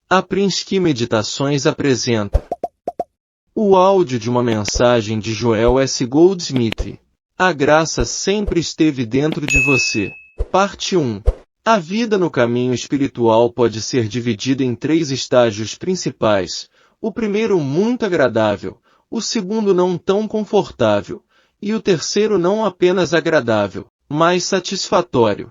A Prinsky Meditações apresenta o áudio de uma mensagem de Joel S. Goldsmith. A graça sempre esteve dentro de você. Parte 1. A vida no caminho espiritual pode ser dividida em 3 estágios principais. O primeiro muito agradável, o segundo não tão confortável, e o terceiro não apenas agradável, mas satisfatório.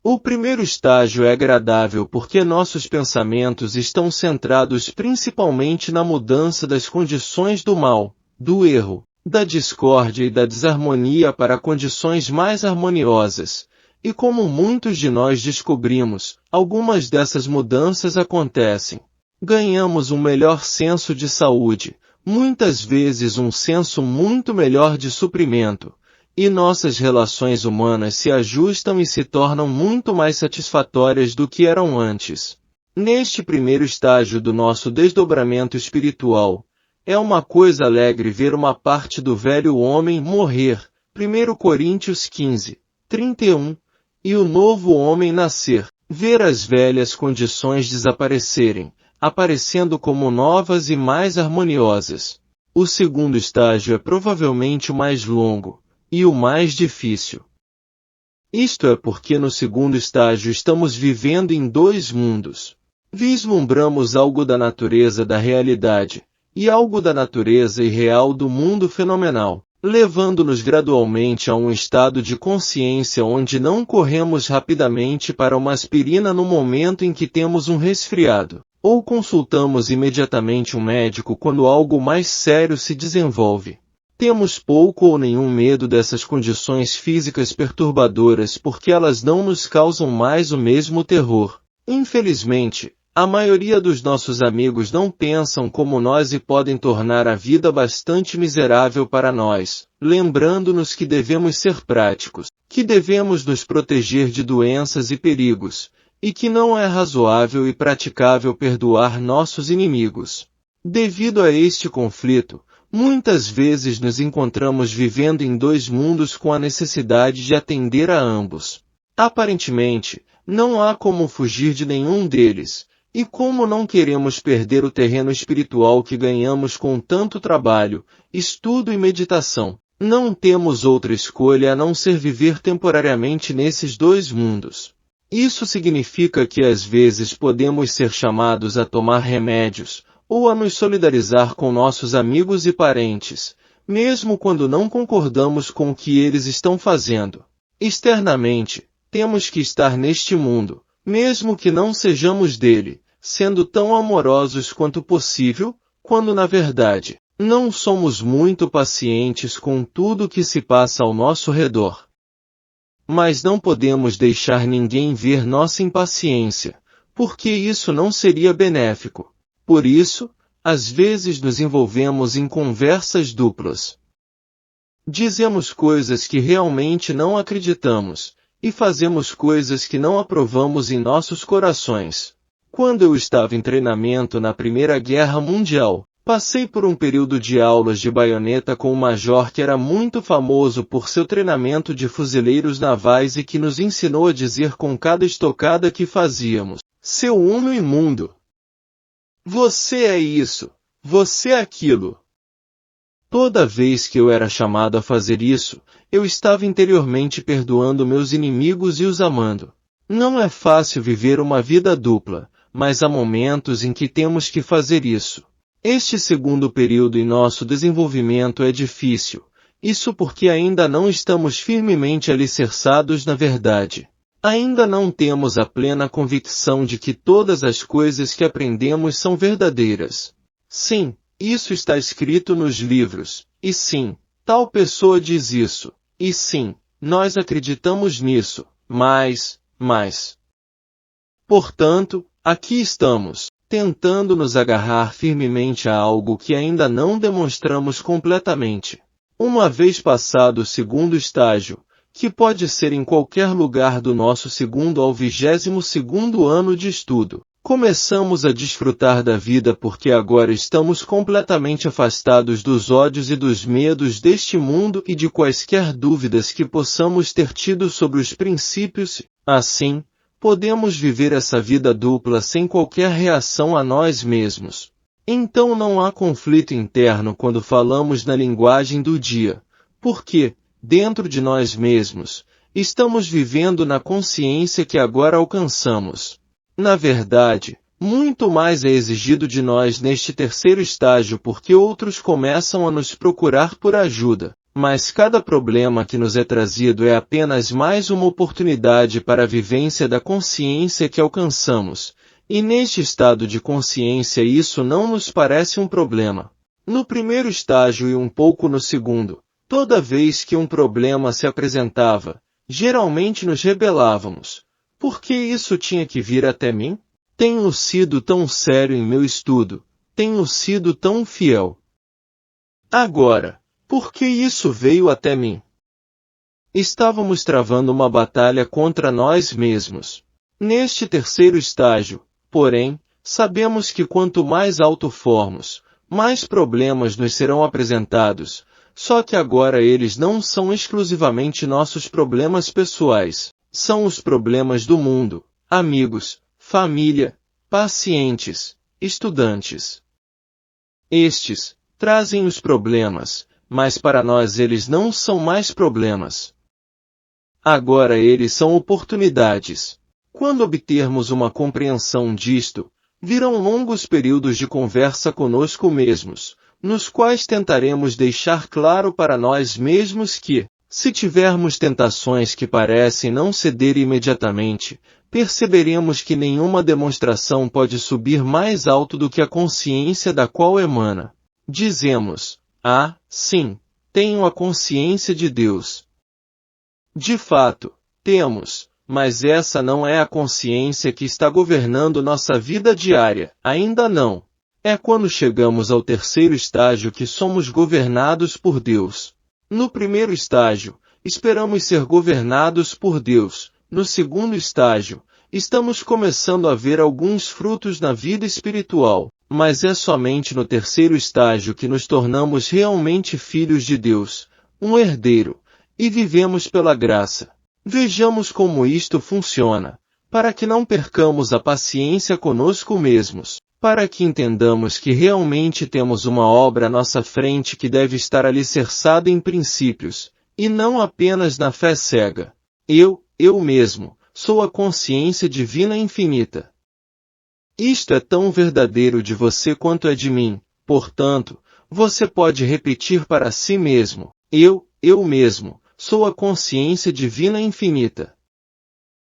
O primeiro estágio é agradável porque nossos pensamentos estão centrados principalmente na mudança das condições do mal, do erro, da discórdia e da desarmonia para condições mais harmoniosas. E como muitos de nós descobrimos, algumas dessas mudanças acontecem. Ganhamos um melhor senso de saúde, muitas vezes um senso muito melhor de suprimento. E nossas relações humanas se ajustam e se tornam muito mais satisfatórias do que eram antes. Neste primeiro estágio do nosso desdobramento espiritual, é uma coisa alegre ver uma parte do velho homem morrer, 1 Coríntios 15, 31, e o novo homem nascer, ver as velhas condições desaparecerem, aparecendo como novas e mais harmoniosas. O segundo estágio é provavelmente o mais longo, e o mais difícil. Isto é porque no segundo estágio estamos vivendo em 2 mundos. Vislumbramos algo da natureza da realidade, e algo da natureza irreal do mundo fenomenal, levando-nos gradualmente a um estado de consciência onde não corremos rapidamente para uma aspirina no momento em que temos um resfriado, ou consultamos imediatamente um médico quando algo mais sério se desenvolve. Temos pouco ou nenhum medo dessas condições físicas perturbadoras porque elas não nos causam mais o mesmo terror. Infelizmente, a maioria dos nossos amigos não pensam como nós e podem tornar a vida bastante miserável para nós, lembrando-nos que devemos ser práticos, que devemos nos proteger de doenças e perigos, e que não é razoável e praticável perdoar nossos inimigos. Devido a este conflito, muitas vezes nos encontramos vivendo em 2 mundos com a necessidade de atender a ambos. Aparentemente, não há como fugir de nenhum deles, e como não queremos perder o terreno espiritual que ganhamos com tanto trabalho, estudo e meditação, não temos outra escolha a não ser viver temporariamente nesses 2 mundos. Isso significa que às vezes podemos ser chamados a tomar remédios, ou a nos solidarizar com nossos amigos e parentes, mesmo quando não concordamos com o que eles estão fazendo. Externamente, temos que estar neste mundo, mesmo que não sejamos dele, sendo tão amorosos quanto possível, quando na verdade, não somos muito pacientes com tudo que se passa ao nosso redor. Mas não podemos deixar ninguém ver nossa impaciência, porque isso não seria benéfico. Por isso, às vezes nos envolvemos em conversas duplas. Dizemos coisas que realmente não acreditamos, e fazemos coisas que não aprovamos em nossos corações. Quando eu estava em treinamento na Primeira Guerra Mundial, passei por um período de aulas de baioneta com um major que era muito famoso por seu treinamento de fuzileiros navais e que nos ensinou a dizer com cada estocada que fazíamos: "Seu homem imundo! Você é isso, você é aquilo." Toda vez que eu era chamado a fazer isso, eu estava interiormente perdoando meus inimigos e os amando. Não é fácil viver uma vida dupla, mas há momentos em que temos que fazer isso. Este segundo período em nosso desenvolvimento é difícil, isso porque ainda não estamos firmemente alicerçados na verdade. Ainda não temos a plena convicção de que todas as coisas que aprendemos são verdadeiras. Sim, isso está escrito nos livros, e sim, tal pessoa diz isso, e sim, nós acreditamos nisso, mas... Portanto, aqui estamos, tentando nos agarrar firmemente a algo que ainda não demonstramos completamente. Uma vez passado o segundo estágio, que pode ser em qualquer lugar do nosso 2º ao 22º ano de estudo, começamos a desfrutar da vida porque agora estamos completamente afastados dos ódios e dos medos deste mundo e de quaisquer dúvidas que possamos ter tido sobre os princípios. Assim, Podemos viver essa vida dupla sem qualquer reação a nós mesmos. Então não há conflito interno quando falamos na linguagem do dia, porque, dentro de nós mesmos, estamos vivendo na consciência que agora alcançamos. Na verdade, muito mais é exigido de nós neste terceiro estágio porque outros começam a nos procurar por ajuda. Mas cada problema que nos é trazido é apenas mais uma oportunidade para a vivência da consciência que alcançamos, e neste estado de consciência isso não nos parece um problema. No primeiro estágio e um pouco no segundo, toda vez que um problema se apresentava, geralmente nos rebelávamos. Por que isso tinha que vir até mim? Tenho sido tão sério em meu estudo, tenho sido tão fiel. Agora, por que isso veio até mim? Estávamos travando uma batalha contra nós mesmos. Neste terceiro estágio, porém, sabemos que quanto mais alto formos, mais problemas nos serão apresentados, só que agora eles não são exclusivamente nossos problemas pessoais, são os problemas do mundo, amigos, família, pacientes, estudantes. Estes trazem os problemas, mas para nós eles não são mais problemas. Agora eles são oportunidades. Quando obtermos uma compreensão disto, virão longos períodos de conversa conosco mesmos, nos quais tentaremos deixar claro para nós mesmos que, se tivermos tentações que parecem não ceder imediatamente, perceberemos que nenhuma demonstração pode subir mais alto do que a consciência da qual emana. Dizemos: ah, sim, tenho a consciência de Deus. De fato, temos, mas essa não é a consciência que está governando nossa vida diária, ainda não. É quando chegamos ao terceiro estágio que somos governados por Deus. No primeiro estágio, esperamos ser governados por Deus. No segundo estágio, estamos começando a ver alguns frutos na vida espiritual. Mas é somente no terceiro estágio que nos tornamos realmente filhos de Deus, um herdeiro, e vivemos pela graça. Vejamos como isto funciona, para que não percamos a paciência conosco mesmos, para que entendamos que realmente temos uma obra à nossa frente que deve estar alicerçada em princípios, e não apenas na fé cega. Eu mesmo, sou a consciência divina infinita. Isto é tão verdadeiro de você quanto é de mim, portanto, você pode repetir para si mesmo: eu mesmo, sou a consciência divina infinita.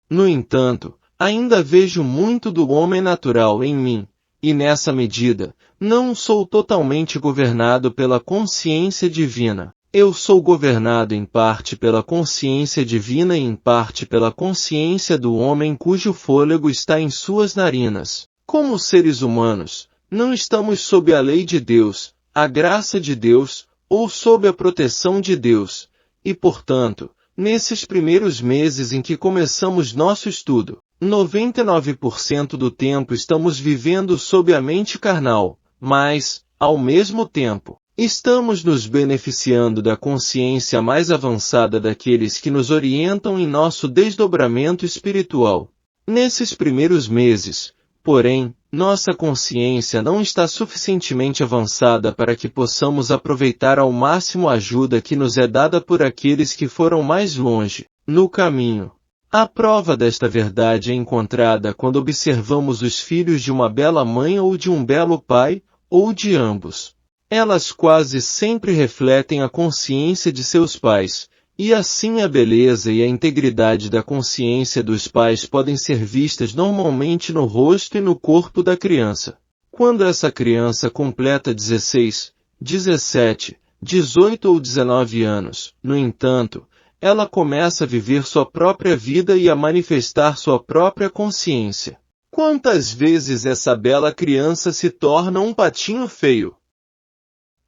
No entanto, ainda vejo muito do homem natural em mim, e nessa medida, não sou totalmente governado pela consciência divina. Eu sou governado em parte pela consciência divina e em parte pela consciência do homem cujo fôlego está em suas narinas. Como seres humanos, não estamos sob a lei de Deus, a graça de Deus, ou sob a proteção de Deus, e portanto, nesses primeiros meses em que começamos nosso estudo, 99% do tempo estamos vivendo sob a mente carnal, mas, ao mesmo tempo, estamos nos beneficiando da consciência mais avançada daqueles que nos orientam em nosso desdobramento espiritual. Nesses primeiros meses, porém, nossa consciência não está suficientemente avançada para que possamos aproveitar ao máximo a ajuda que nos é dada por aqueles que foram mais longe, no caminho. A prova desta verdade é encontrada quando observamos os filhos de uma bela mãe ou de um belo pai, ou de ambos. Elas quase sempre refletem a consciência de seus pais, e assim a beleza e a integridade da consciência dos pais podem ser vistas normalmente no rosto e no corpo da criança. Quando essa criança completa 16, 17, 18 ou 19 anos, no entanto, ela começa a viver sua própria vida e a manifestar sua própria consciência. Quantas vezes essa bela criança se torna um patinho feio?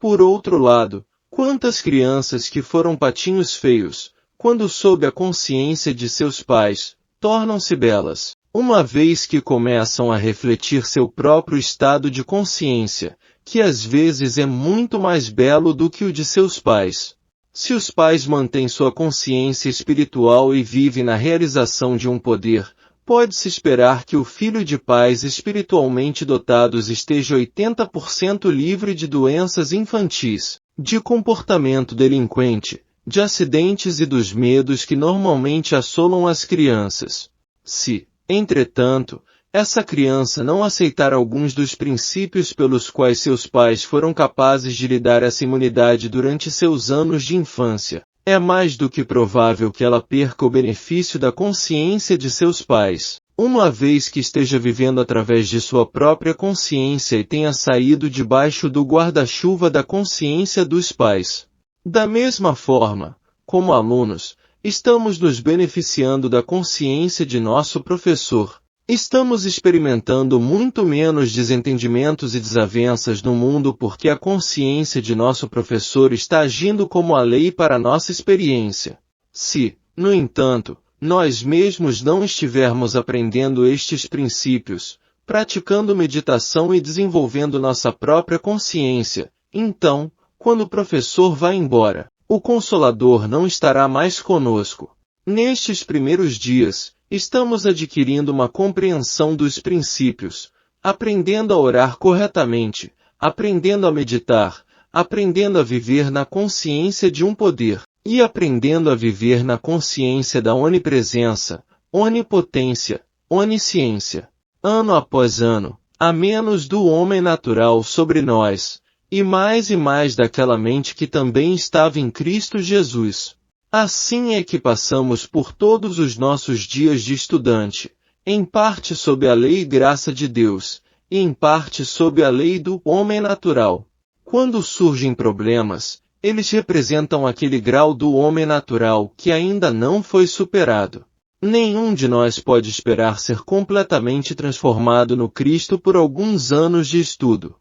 Por outro lado, quantas crianças que foram patinhos feios, quando sob a consciência de seus pais, tornam-se belas, uma vez que começam a refletir seu próprio estado de consciência, que às vezes é muito mais belo do que o de seus pais. Se os pais mantêm sua consciência espiritual e vivem na realização de um poder, Pode-se esperar que o filho de pais espiritualmente dotados esteja 80% livre de doenças infantis, de comportamento delinquente, de acidentes e dos medos que normalmente assolam as crianças. Se, entretanto, essa criança não aceitar alguns dos princípios pelos quais seus pais foram capazes de lhe dar essa imunidade durante seus anos de infância, é mais do que provável que ela perca o benefício da consciência de seus pais, uma vez que esteja vivendo através de sua própria consciência e tenha saído debaixo do guarda-chuva da consciência dos pais. Da mesma forma, como alunos, estamos nos beneficiando da consciência de nosso professor. Estamos experimentando muito menos desentendimentos e desavenças no mundo porque a consciência de nosso professor está agindo como a lei para nossa experiência. Se, no entanto, nós mesmos não estivermos aprendendo estes princípios, praticando meditação e desenvolvendo nossa própria consciência, então, quando o professor vai embora, o Consolador não estará mais conosco. Nestes primeiros dias, estamos adquirindo uma compreensão dos princípios, aprendendo a orar corretamente, aprendendo a meditar, aprendendo a viver na consciência de um poder, e aprendendo a viver na consciência da onipresença, onipotência, onisciência. Ano após ano, há menos do homem natural sobre nós, e mais daquela mente que também estava em Cristo Jesus. Assim é que passamos por todos os nossos dias de estudante, em parte sob a lei e graça de Deus, e em parte sob a lei do homem natural. Quando surgem problemas, eles representam aquele grau do homem natural que ainda não foi superado. Nenhum de nós pode esperar ser completamente transformado no Cristo por alguns anos de estudo.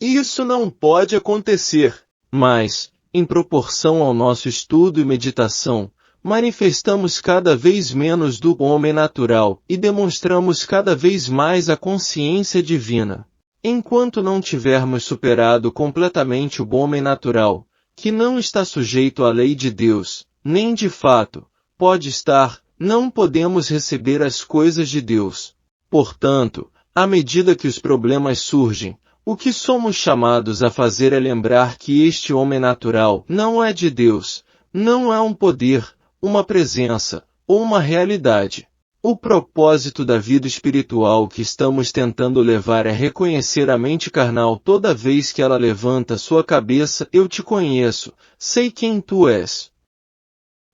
Isso não pode acontecer, mas, em proporção ao nosso estudo e meditação, manifestamos cada vez menos do homem natural e demonstramos cada vez mais a consciência divina. Enquanto não tivermos superado completamente o homem natural, que não está sujeito à lei de Deus, nem de fato, pode estar, não podemos receber as coisas de Deus. Portanto, à medida que os problemas surgem, o que somos chamados a fazer é lembrar que este homem natural não é de Deus, não é um poder, uma presença, ou uma realidade. O propósito da vida espiritual que estamos tentando levar é reconhecer a mente carnal toda vez que ela levanta sua cabeça. Eu te conheço, sei quem tu és.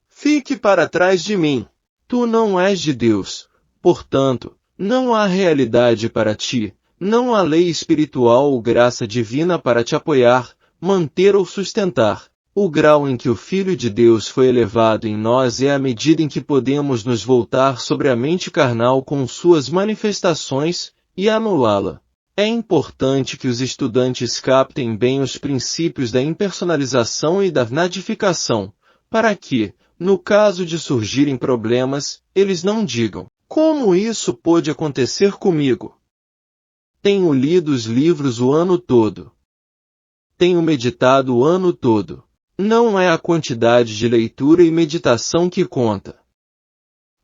Fique para trás de mim. Tu não és de Deus, portanto, não há realidade para ti. Não há lei espiritual ou graça divina para te apoiar, manter ou sustentar. O grau em que o Filho de Deus foi elevado em nós é a medida em que podemos nos voltar sobre a mente carnal com suas manifestações e anulá-la. É importante que os estudantes captem bem os princípios da impersonalização e da nadificação, para que, no caso de surgirem problemas, eles não digam: como isso pôde acontecer comigo? Tenho lido os livros o ano todo. Tenho meditado o ano todo. Não é a quantidade de leitura e meditação que conta.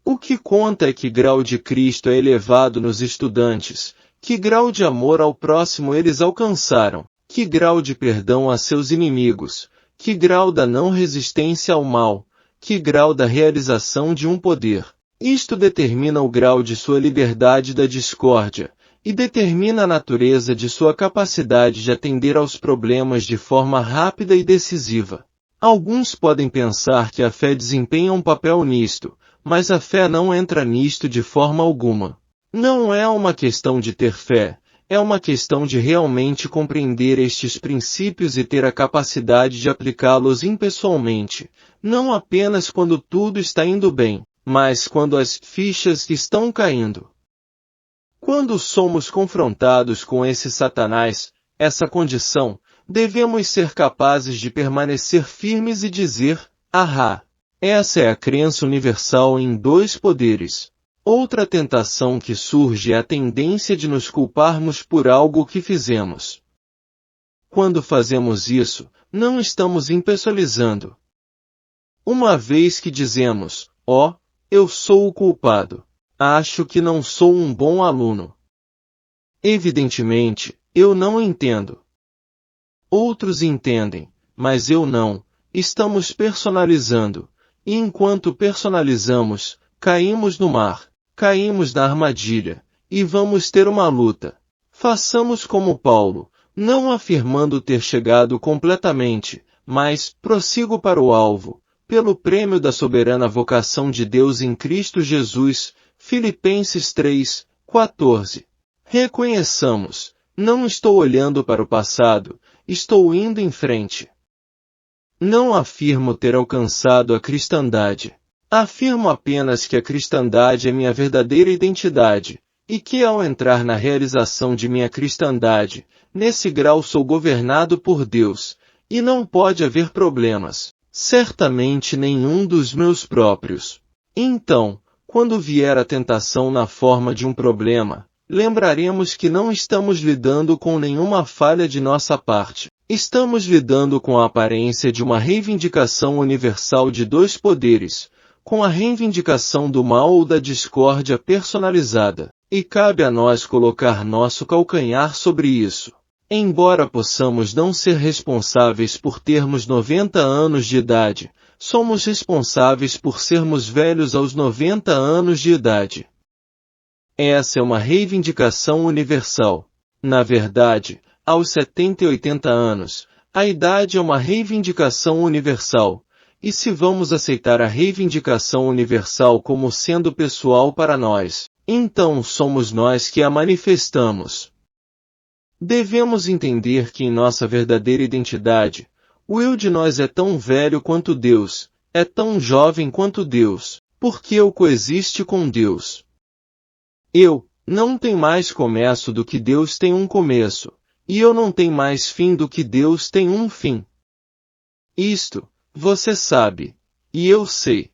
O que conta é que grau de Cristo é elevado nos estudantes, que grau de amor ao próximo eles alcançaram, que grau de perdão a seus inimigos, que grau da não resistência ao mal, que grau da realização de um poder. Isto determina o grau de sua liberdade da discórdia, e determina a natureza de sua capacidade de atender aos problemas de forma rápida e decisiva. Alguns podem pensar que a fé desempenha um papel nisto, mas a fé não entra nisto de forma alguma. Não é uma questão de ter fé, é uma questão de realmente compreender estes princípios e ter a capacidade de aplicá-los impessoalmente, não apenas quando tudo está indo bem, mas quando as fichas estão caindo. Quando somos confrontados com esse Satanás, essa condição, devemos ser capazes de permanecer firmes e dizer: ahá! Essa é a crença universal em dois poderes. Outra tentação que surge é a tendência de nos culparmos por algo que fizemos. Quando fazemos isso, não estamos impessoalizando. Uma vez que dizemos: ó, eu sou o culpado. Acho que não sou um bom aluno. Evidentemente, eu não entendo. Outros entendem, mas eu não. Estamos personalizando, e enquanto personalizamos, caímos no mar, caímos na armadilha, e vamos ter uma luta. Façamos como Paulo, não afirmando ter chegado completamente, mas prossigo para o alvo, pelo prêmio da soberana vocação de Deus em Cristo Jesus. Filipenses 3:14. Reconheçamos, não estou olhando para o passado, estou indo em frente. Não afirmo ter alcançado a cristandade. Afirmo apenas que a cristandade é minha verdadeira identidade, e que ao entrar na realização de minha cristandade, nesse grau sou governado por Deus, e não pode haver problemas, certamente nenhum dos meus próprios. Então, quando vier a tentação na forma de um problema, lembraremos que não estamos lidando com nenhuma falha de nossa parte. Estamos lidando com a aparência de uma reivindicação universal de dois poderes, com a reivindicação do mal ou da discórdia personalizada, e cabe a nós colocar nosso calcanhar sobre isso. Embora possamos não ser responsáveis por termos 90 anos de idade, somos responsáveis por sermos velhos aos 90 anos de idade. Essa é uma reivindicação universal. Na verdade, aos 70 e 80 anos, a idade é uma reivindicação universal. E se vamos aceitar a reivindicação universal como sendo pessoal para nós, então somos nós que a manifestamos. Devemos entender que em nossa verdadeira identidade, o eu de nós é tão velho quanto Deus, é tão jovem quanto Deus, porque eu coexiste com Deus. Eu não tenho mais começo do que Deus tem um começo, e eu não tenho mais fim do que Deus tem um fim. Isto, você sabe, e eu sei.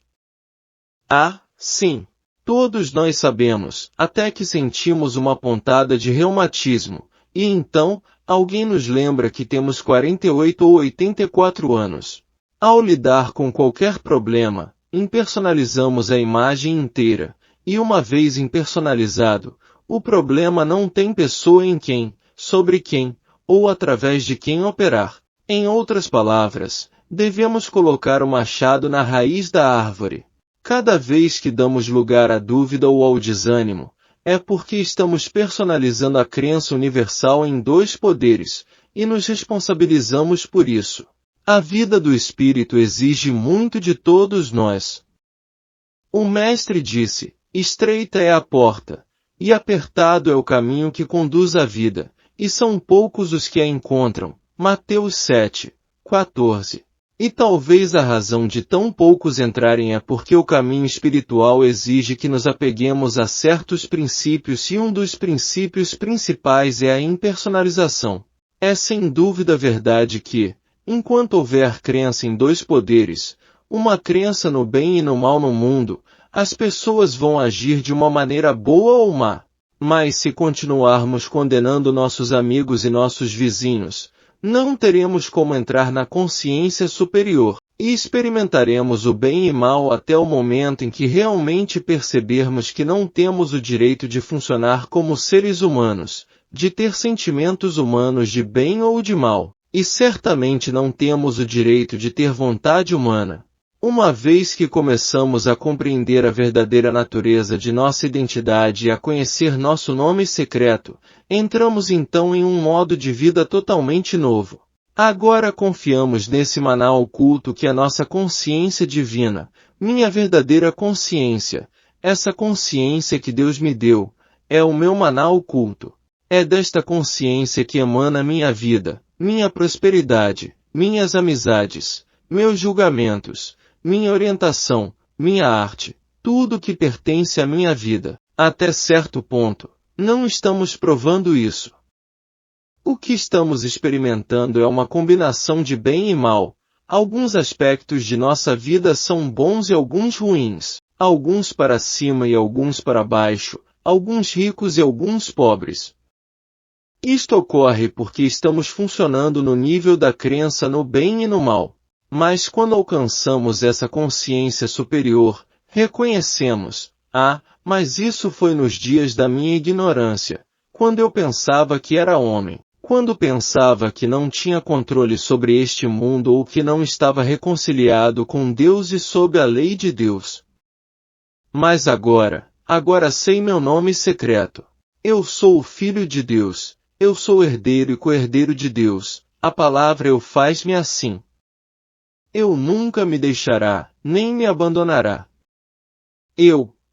Ah, sim, todos nós sabemos, até que sentimos uma pontada de reumatismo, e então, alguém nos lembra que temos 48 ou 84 anos. Ao lidar com qualquer problema, impersonalizamos a imagem inteira, e uma vez impersonalizado, o problema não tem pessoa em quem, sobre quem, ou através de quem operar. Em outras palavras, devemos colocar o machado na raiz da árvore. Cada vez que damos lugar à dúvida ou ao desânimo, é porque estamos personalizando a crença universal em dois poderes, e nos responsabilizamos por isso. A vida do Espírito exige muito de todos nós. O Mestre disse, estreita é a porta, e apertado é o caminho que conduz à vida, e são poucos os que a encontram. Mateus 7:14. E talvez a razão de tão poucos entrarem é porque o caminho espiritual exige que nos apeguemos a certos princípios e um dos princípios principais é a impersonalização. É sem dúvida verdade que, enquanto houver crença em dois poderes, uma crença no bem e no mal no mundo, as pessoas vão agir de uma maneira boa ou má. Mas se continuarmos condenando nossos amigos e nossos vizinhos, não teremos como entrar na consciência superior, e experimentaremos o bem e mal até o momento em que realmente percebermos que não temos o direito de funcionar como seres humanos, de ter sentimentos humanos de bem ou de mal, e certamente não temos o direito de ter vontade humana. Uma vez que começamos a compreender a verdadeira natureza de nossa identidade e a conhecer nosso nome secreto, entramos então em um modo de vida totalmente novo. Agora confiamos nesse maná oculto que é nossa consciência divina, minha verdadeira consciência, essa consciência que Deus me deu, é o meu maná oculto. É desta consciência que emana minha vida, minha prosperidade, minhas amizades, meus julgamentos, minha orientação, minha arte, tudo que pertence à minha vida. Até certo ponto, não estamos provando isso. O que estamos experimentando é uma combinação de bem e mal. Alguns aspectos de nossa vida são bons e alguns ruins, alguns para cima e alguns para baixo, alguns ricos e alguns pobres. Isto ocorre porque estamos funcionando no nível da crença no bem e no mal. Mas quando alcançamos essa consciência superior, reconhecemos, Ah, mas isso foi nos dias da minha ignorância, quando eu pensava que era homem, quando pensava que não tinha controle sobre este mundo ou que não estava reconciliado com Deus e sob a lei de Deus. Mas agora sei meu nome secreto. Eu sou o Filho de Deus, eu sou herdeiro e co-herdeiro de Deus, a palavra eu faz-me assim. Eu nunca me deixará, nem me abandonará.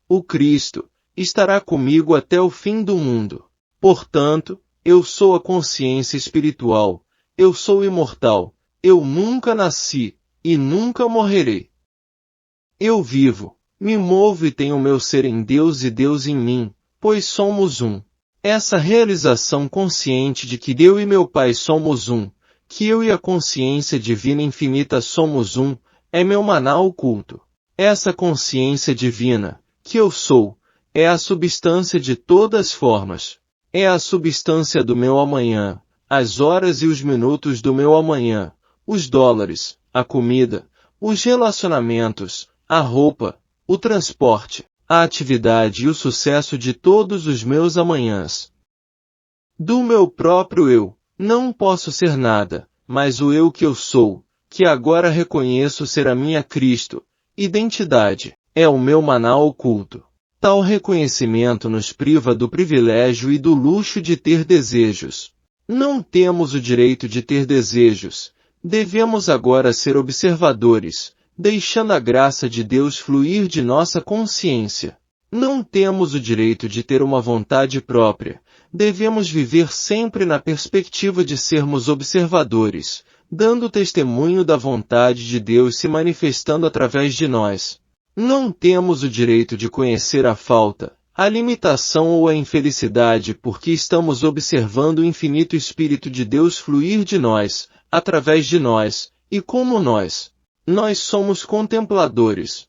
O Cristo, estará comigo até o fim do mundo. Portanto, eu sou a consciência espiritual, eu sou imortal, eu nunca nasci, e nunca morrerei. Eu vivo, me movo e tenho meu ser em Deus e Deus em mim, pois somos um. Essa realização consciente de que eu e meu Pai somos um, que eu e a consciência divina infinita somos um, é meu maná oculto. Essa consciência divina, que eu sou, é a substância de todas as formas. É a substância do meu amanhã, as horas e os minutos do meu amanhã, os dólares, a comida, os relacionamentos, a roupa, o transporte, a atividade e o sucesso de todos os meus amanhãs. Do meu próprio eu, não posso ser nada, mas o eu que eu sou, que agora reconheço ser a minha Cristo, identidade, é o meu maná oculto. Tal reconhecimento nos priva do privilégio e do luxo de ter desejos. Não temos o direito de ter desejos. Devemos agora ser observadores, deixando a graça de Deus fluir de nossa consciência. Não temos o direito de ter uma vontade própria. Devemos viver sempre na perspectiva de sermos observadores, dando testemunho da vontade de Deus se manifestando através de nós. Não temos o direito de conhecer a falta, a limitação ou a infelicidade porque estamos observando o infinito Espírito de Deus fluir de nós, através de nós, e como nós somos contempladores.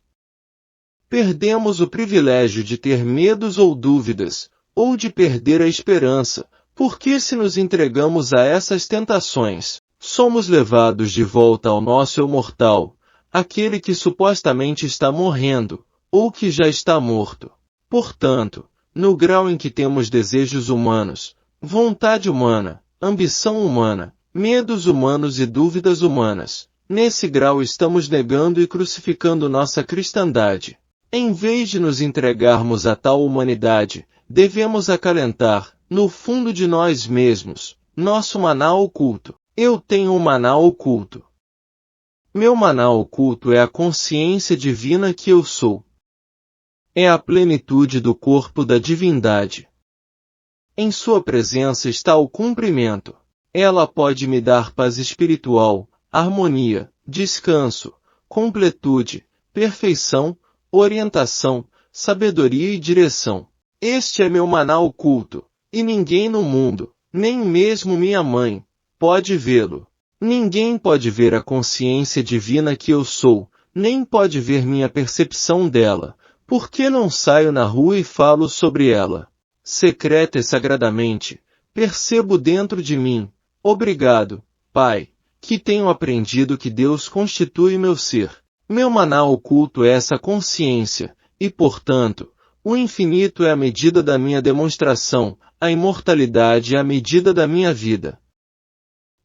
Perdemos o privilégio de ter medos ou dúvidas, ou de perder a esperança, porque se nos entregamos a essas tentações, somos levados de volta ao nosso eu mortal, aquele que supostamente está morrendo, ou que já está morto. Portanto, no grau em que temos desejos humanos, vontade humana, ambição humana, medos humanos e dúvidas humanas, nesse grau estamos negando e crucificando nossa cristandade. Em vez de nos entregarmos a tal humanidade, devemos acalentar, no fundo de nós mesmos, nosso maná oculto. Eu tenho um maná oculto. Meu maná oculto é a consciência divina que eu sou. É a plenitude do corpo da divindade. Em sua presença está o cumprimento. Ela pode me dar paz espiritual, harmonia, descanso, completude, perfeição, orientação, sabedoria e direção. Este é meu maná oculto, e ninguém no mundo, nem mesmo minha mãe, pode vê-lo. Ninguém pode ver a consciência divina que eu sou, nem pode ver minha percepção dela, porque não saio na rua e falo sobre ela. Secreta e sagradamente, percebo dentro de mim, obrigado, Pai, que tenho aprendido que Deus constitui meu ser. Meu maná oculto é essa consciência, e portanto, o infinito é a medida da minha demonstração, a imortalidade é a medida da minha vida.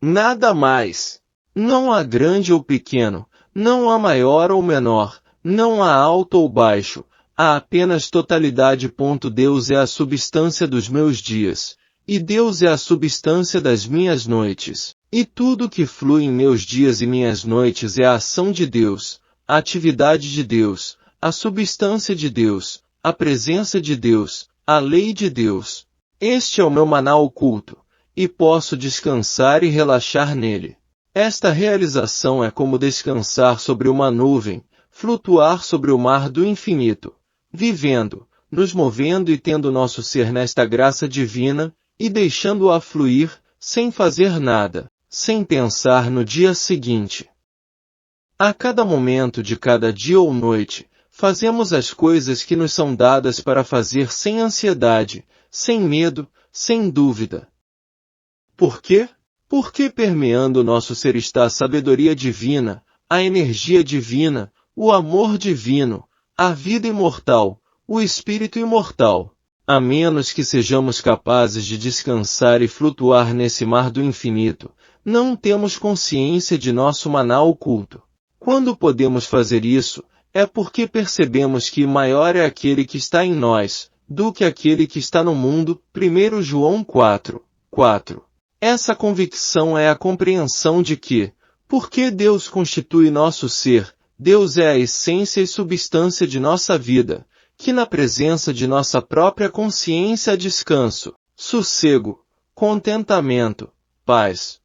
Nada mais. Não há grande ou pequeno, não há maior ou menor, não há alto ou baixo, há apenas totalidade. Deus é a substância dos meus dias, e Deus é a substância das minhas noites, e tudo que flui em meus dias e minhas noites é a ação de Deus, a atividade de Deus, a substância de Deus, a presença de Deus, a lei de Deus. Este é o meu maná oculto, e posso descansar e relaxar nele. Esta realização é como descansar sobre uma nuvem, flutuar sobre o mar do infinito, vivendo, nos movendo e tendo nosso ser nesta graça divina, e deixando-a fluir, sem fazer nada, sem pensar no dia seguinte. A cada momento de cada dia ou noite, fazemos as coisas que nos são dadas para fazer sem ansiedade, sem medo, sem dúvida. Por quê? Porque permeando nosso ser está a sabedoria divina, a energia divina, o amor divino, a vida imortal, o espírito imortal. A menos que sejamos capazes de descansar e flutuar nesse mar do infinito, não temos consciência de nosso maná oculto. Quando podemos fazer isso, é porque percebemos que maior é aquele que está em nós, do que aquele que está no mundo. 1 João 4:4. Essa convicção é a compreensão de que, porque Deus constitui nosso ser, Deus é a essência e substância de nossa vida, que na presença de nossa própria consciência há descanso, sossego, contentamento, paz.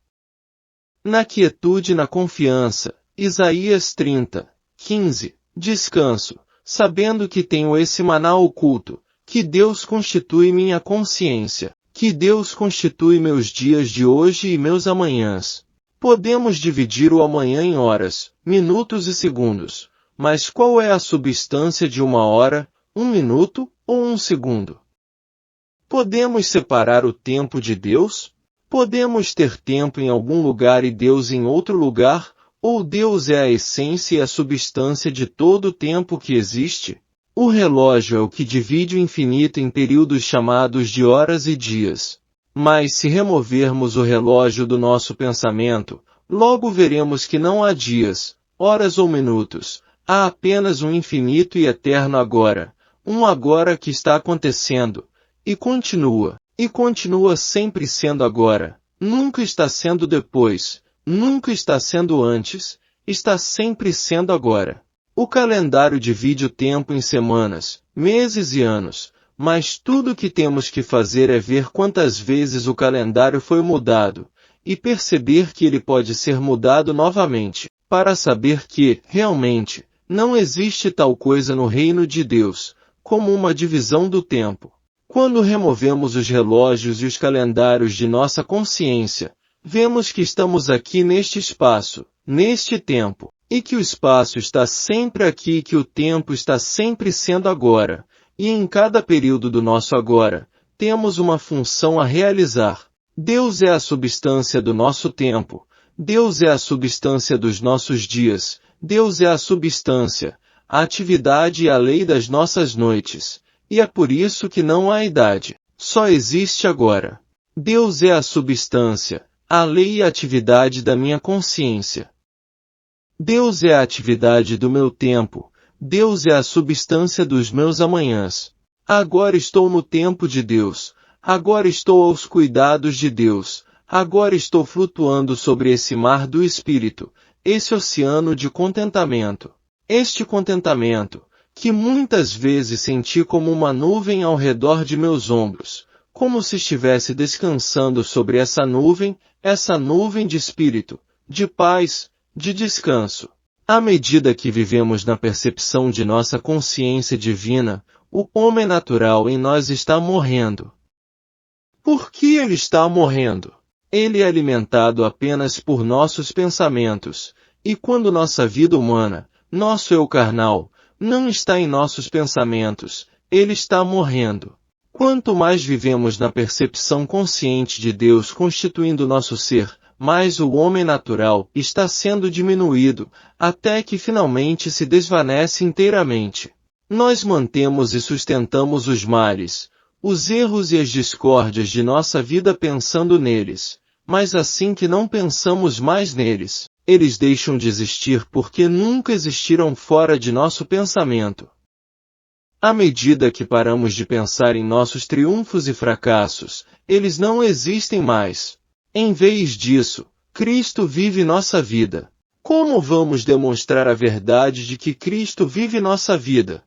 Na quietude e na confiança, Isaías 30:15, descanso, sabendo que tenho esse maná oculto, que Deus constitui minha consciência, que Deus constitui meus dias de hoje e meus amanhãs. Podemos dividir o amanhã em horas, minutos e segundos, mas qual é a substância de uma hora, um minuto ou um segundo? Podemos separar o tempo de Deus? Podemos ter tempo em algum lugar e Deus em outro lugar, ou Deus é a essência e a substância de todo o tempo que existe? O relógio é o que divide o infinito em períodos chamados de horas e dias. Mas se removermos o relógio do nosso pensamento, logo veremos que não há dias, horas ou minutos, há apenas um infinito e eterno agora, um agora que está acontecendo, e continua sempre sendo agora, nunca está sendo depois, nunca está sendo antes, está sempre sendo agora. O calendário divide o tempo em semanas, meses e anos, mas tudo o que temos que fazer é ver quantas vezes o calendário foi mudado, e perceber que ele pode ser mudado novamente, para saber que, realmente, não existe tal coisa no reino de Deus, como uma divisão do tempo. Quando removemos os relógios e os calendários de nossa consciência, vemos que estamos aqui neste espaço, neste tempo, e que o espaço está sempre aqui e que o tempo está sempre sendo agora, e em cada período do nosso agora, temos uma função a realizar. Deus é a substância do nosso tempo, Deus é a substância dos nossos dias, Deus é a substância, a atividade e a lei das nossas noites, e é por isso que não há idade, só existe agora. Deus é a substância, a lei e a atividade da minha consciência. Deus é a atividade do meu tempo, Deus é a substância dos meus amanhãs. Agora estou no tempo de Deus, agora estou aos cuidados de Deus, agora estou flutuando sobre esse mar do Espírito, esse oceano de contentamento. Este contentamento, que muitas vezes senti como uma nuvem ao redor de meus ombros, como se estivesse descansando sobre essa nuvem de espírito, de paz, de descanso. À medida que vivemos na percepção de nossa consciência divina, o homem natural em nós está morrendo. Por que ele está morrendo? Ele é alimentado apenas por nossos pensamentos, e quando nossa vida humana, nosso eu carnal, não está em nossos pensamentos, ele está morrendo. Quanto mais vivemos na percepção consciente de Deus constituindo nosso ser, mais o homem natural está sendo diminuído, até que finalmente se desvanece inteiramente. Nós mantemos e sustentamos os males, os erros e as discórdias de nossa vida pensando neles, mas assim que não pensamos mais neles, eles deixam de existir porque nunca existiram fora de nosso pensamento. À medida que paramos de pensar em nossos triunfos e fracassos, eles não existem mais. Em vez disso, Cristo vive nossa vida. Como vamos demonstrar a verdade de que Cristo vive nossa vida?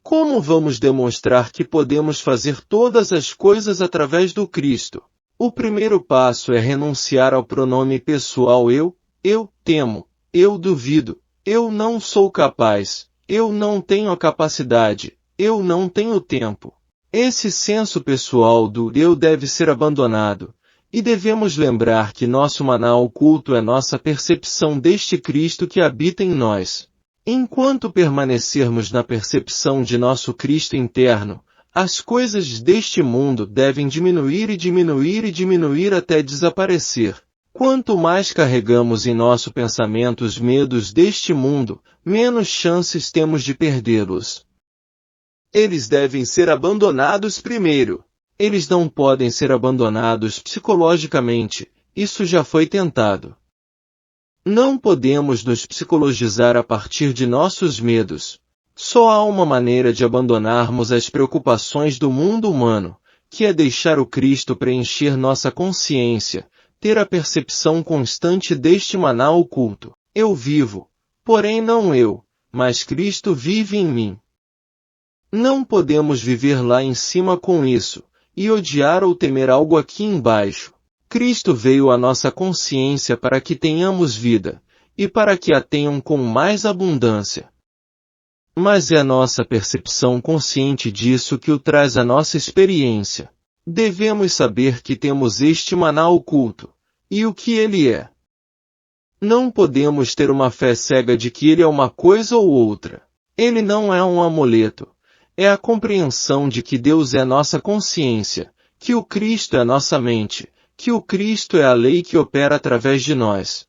Como vamos demonstrar que podemos fazer todas as coisas através do Cristo? O primeiro passo é renunciar ao pronome pessoal eu temo, eu duvido, eu não sou capaz, eu não tenho a capacidade, eu não tenho tempo. Esse senso pessoal do eu deve ser abandonado, e devemos lembrar que nosso maná oculto é nossa percepção deste Cristo que habita em nós. Enquanto permanecermos na percepção de nosso Cristo interno, as coisas deste mundo devem diminuir e diminuir e diminuir até desaparecer. Quanto mais carregamos em nosso pensamento os medos deste mundo, menos chances temos de perdê-los. Eles devem ser abandonados primeiro. Eles não podem ser abandonados psicologicamente, isso já foi tentado. Não podemos nos psicologizar a partir de nossos medos. Só há uma maneira de abandonarmos as preocupações do mundo humano, que é deixar o Cristo preencher nossa consciência, ter a percepção constante deste maná oculto. Eu vivo, porém não eu, mas Cristo vive em mim. Não podemos viver lá em cima com isso, e odiar ou temer algo aqui embaixo. Cristo veio à nossa consciência para que tenhamos vida, e para que a tenham com mais abundância. Mas é a nossa percepção consciente disso que o traz à nossa experiência. Devemos saber que temos este maná oculto, e o que ele é. Não podemos ter uma fé cega de que ele é uma coisa ou outra. Ele não é um amuleto. É a compreensão de que Deus é nossa consciência, que o Cristo é nossa mente, que o Cristo é a lei que opera através de nós.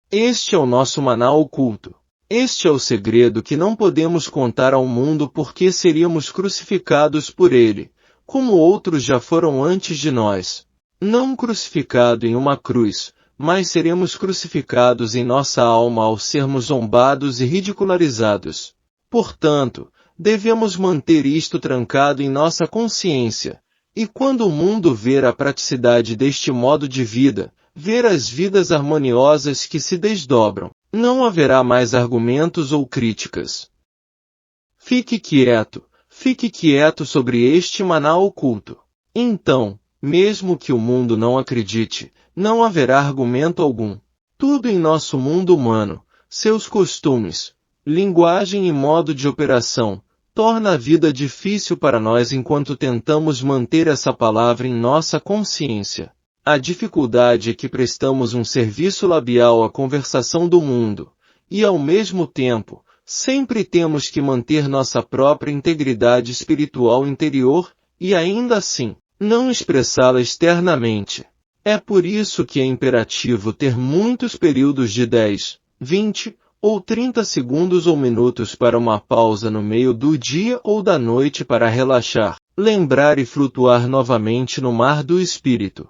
Este é o nosso maná oculto. Este é o segredo que não podemos contar ao mundo porque seríamos crucificados por ele, como outros já foram antes de nós. Não crucificado em uma cruz, mas seremos crucificados em nossa alma ao sermos zombados e ridicularizados. Portanto, devemos manter isto trancado em nossa consciência, e quando o mundo ver a praticidade deste modo de vida, ver as vidas harmoniosas que se desdobram, não haverá mais argumentos ou críticas. Fique quieto sobre este maná oculto. Então, mesmo que o mundo não acredite, não haverá argumento algum. Tudo em nosso mundo humano, seus costumes, linguagem e modo de operação, torna a vida difícil para nós enquanto tentamos manter essa palavra em nossa consciência. A dificuldade é que prestamos um serviço labial à conversação do mundo, e ao mesmo tempo, sempre temos que manter nossa própria integridade espiritual interior, e ainda assim, não expressá-la externamente. É por isso que é imperativo ter muitos períodos de 10, 20 ou 30 segundos ou minutos para uma pausa no meio do dia ou da noite para relaxar, lembrar e flutuar novamente no mar do espírito.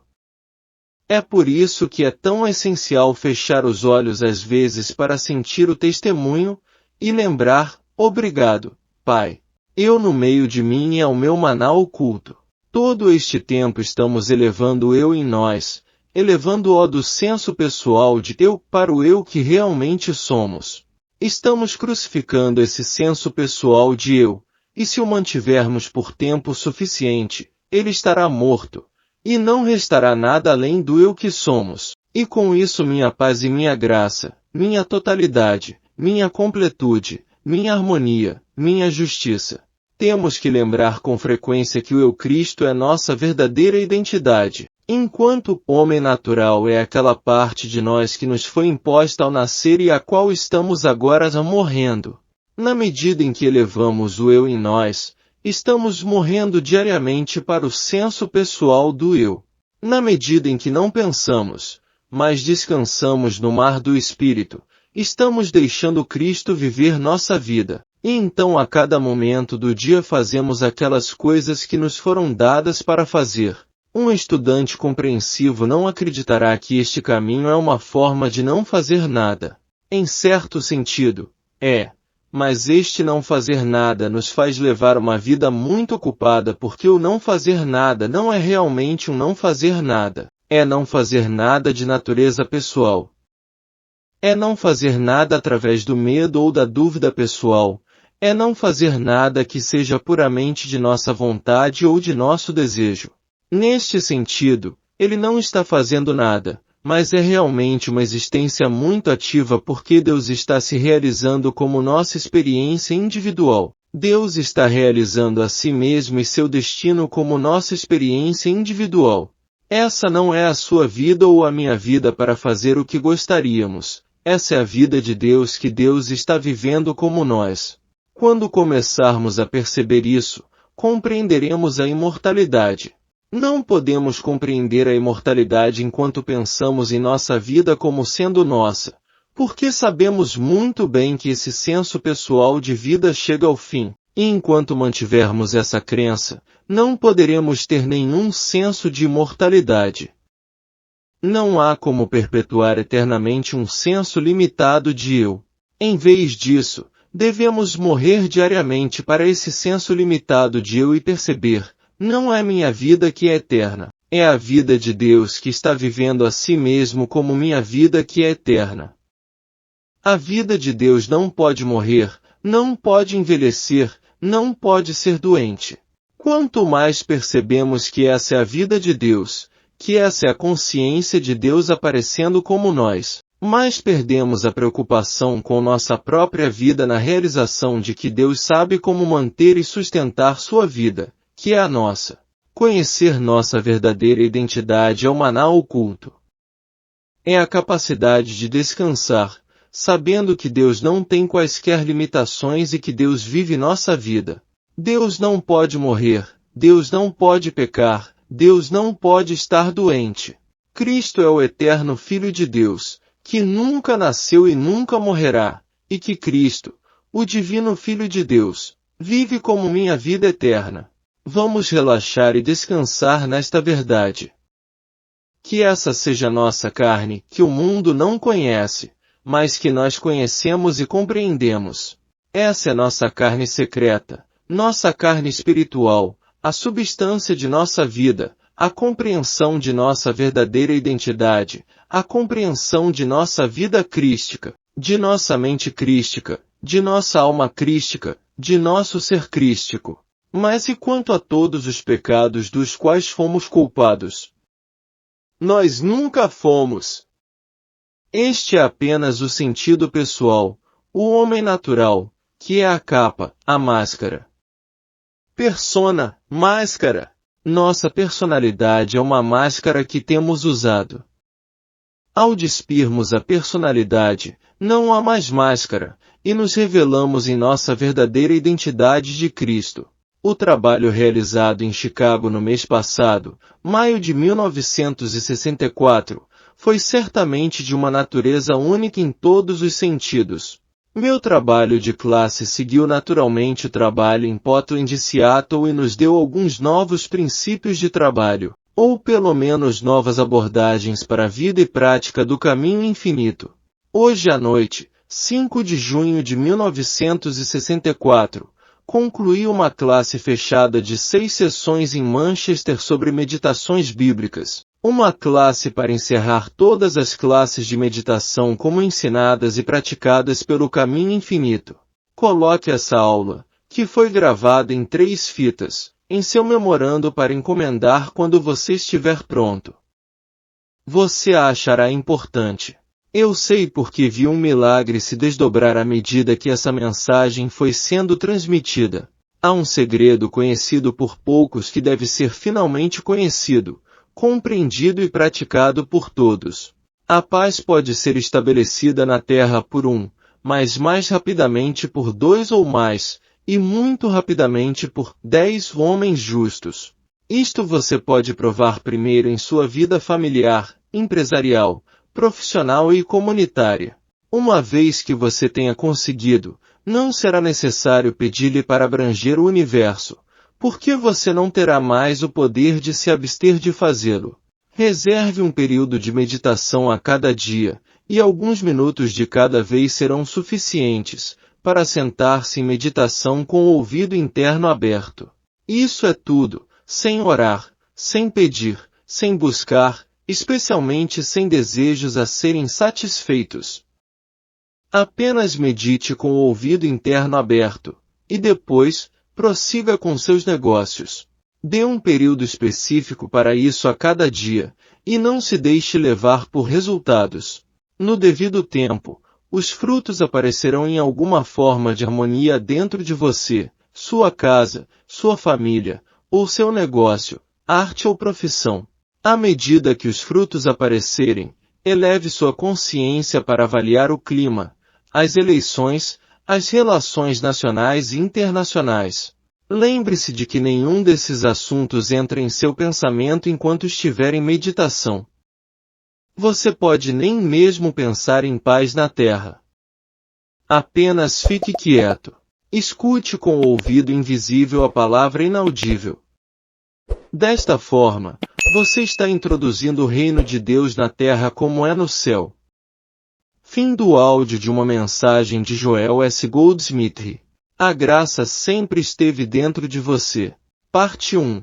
É por isso que é tão essencial fechar os olhos às vezes para sentir o testemunho, e lembrar, obrigado, Pai. Eu no meio de mim é o meu maná oculto. Todo este tempo estamos elevando o eu em nós, elevando-o do senso pessoal de eu para o eu que realmente somos. Estamos crucificando esse senso pessoal de eu, e se o mantivermos por tempo suficiente, ele estará morto. E não restará nada além do eu que somos. E com isso minha paz e minha graça, minha totalidade, minha completude, minha harmonia, minha justiça. Temos que lembrar com frequência que o Eu Cristo é nossa verdadeira identidade, enquanto o homem natural é aquela parte de nós que nos foi imposta ao nascer e a qual estamos agora morrendo. Na medida em que elevamos o Eu em nós, estamos morrendo diariamente para o senso pessoal do eu. Na medida em que não pensamos, mas descansamos no mar do Espírito, estamos deixando Cristo viver nossa vida. E então a cada momento do dia fazemos aquelas coisas que nos foram dadas para fazer. Um estudante compreensivo não acreditará que este caminho é uma forma de não fazer nada. Em certo sentido, é. Mas este não fazer nada nos faz levar uma vida muito ocupada porque o não fazer nada não é realmente um não fazer nada, é não fazer nada de natureza pessoal. É não fazer nada através do medo ou da dúvida pessoal, é não fazer nada que seja puramente de nossa vontade ou de nosso desejo. Neste sentido, ele não está fazendo nada, mas é realmente uma existência muito ativa porque Deus está se realizando como nossa experiência individual. Deus está realizando a si mesmo e seu destino como nossa experiência individual. Essa não é a sua vida ou a minha vida para fazer o que gostaríamos. Essa é a vida de Deus que Deus está vivendo como nós. Quando começarmos a perceber isso, compreenderemos a imortalidade. Não podemos compreender a imortalidade enquanto pensamos em nossa vida como sendo nossa, porque sabemos muito bem que esse senso pessoal de vida chega ao fim. E enquanto mantivermos essa crença, não poderemos ter nenhum senso de imortalidade. Não há como perpetuar eternamente um senso limitado de eu. Em vez disso, devemos morrer diariamente para esse senso limitado de eu e perceber, não é minha vida que é eterna, é a vida de Deus que está vivendo a si mesmo como minha vida que é eterna. A vida de Deus não pode morrer, não pode envelhecer, não pode ser doente. Quanto mais percebemos que essa é a vida de Deus, que essa é a consciência de Deus aparecendo como nós, mais perdemos a preocupação com nossa própria vida na realização de que Deus sabe como manter e sustentar sua vida, que é a nossa. Conhecer nossa verdadeira identidade é o maná oculto. É a capacidade de descansar, sabendo que Deus não tem quaisquer limitações e que Deus vive nossa vida. Deus não pode morrer, Deus não pode pecar, Deus não pode estar doente. Cristo é o eterno Filho de Deus, que nunca nasceu e nunca morrerá, e que Cristo, o divino Filho de Deus, vive como minha vida eterna. Vamos relaxar e descansar nesta verdade. Que essa seja nossa carne, que o mundo não conhece, mas que nós conhecemos e compreendemos. Essa é nossa carne secreta, nossa carne espiritual, a substância de nossa vida, a compreensão de nossa verdadeira identidade, a compreensão de nossa vida crística, de nossa mente crística, de nossa alma crística, de nosso ser crístico. Mas e quanto a todos os pecados dos quais fomos culpados? Nós nunca fomos. Este é apenas o sentido pessoal, o homem natural, que é a capa, a máscara. Persona, máscara. Nossa personalidade é uma máscara que temos usado. Ao despirmos a personalidade, não há mais máscara, e nos revelamos em nossa verdadeira identidade de Cristo. O trabalho realizado em Chicago no mês passado, maio de 1964, foi certamente de uma natureza única em todos os sentidos. Meu trabalho de classe seguiu naturalmente o trabalho em Portland e Seattle e nos deu alguns novos princípios de trabalho, ou pelo menos novas abordagens para a vida e prática do caminho infinito. Hoje à noite, 5 de junho de 1964, concluí uma classe fechada de 6 sessões em Manchester sobre meditações bíblicas. Uma classe para encerrar todas as classes de meditação como ensinadas e praticadas pelo caminho infinito. Coloque essa aula, que foi gravada em 3 fitas, em seu memorando para encomendar quando você estiver pronto. Você a achará importante. Eu sei porque vi um milagre se desdobrar à medida que essa mensagem foi sendo transmitida. Há um segredo conhecido por poucos que deve ser finalmente conhecido, compreendido e praticado por todos. A paz pode ser estabelecida na terra por um, mas mais rapidamente por 2 ou mais, e muito rapidamente por 10 homens justos. Isto você pode provar primeiro em sua vida familiar, empresarial, profissional e comunitária. Uma vez que você tenha conseguido, não será necessário pedir-lhe para abranger o universo, porque você não terá mais o poder de se abster de fazê-lo. Reserve um período de meditação a cada dia, e alguns minutos de cada vez serão suficientes, para sentar-se em meditação com o ouvido interno aberto. Isso é tudo, sem orar, sem pedir, sem buscar, especialmente sem desejos a serem satisfeitos. Apenas medite com o ouvido interno aberto, e depois, prossiga com seus negócios. Dê um período específico para isso a cada dia, e não se deixe levar por resultados. No devido tempo, os frutos aparecerão em alguma forma de harmonia dentro de você, sua casa, sua família, ou seu negócio, arte ou profissão. À medida que os frutos aparecerem, eleve sua consciência para avaliar o clima, as eleições, as relações nacionais e internacionais. Lembre-se de que nenhum desses assuntos entra em seu pensamento enquanto estiver em meditação. Você pode nem mesmo pensar em paz na terra. Apenas fique quieto. Escute com o ouvido invisível a palavra inaudível. Desta forma, você está introduzindo o reino de Deus na terra como é no céu. Fim do áudio de uma mensagem de Joel S. Goldsmith. A graça sempre esteve dentro de você. Parte 1.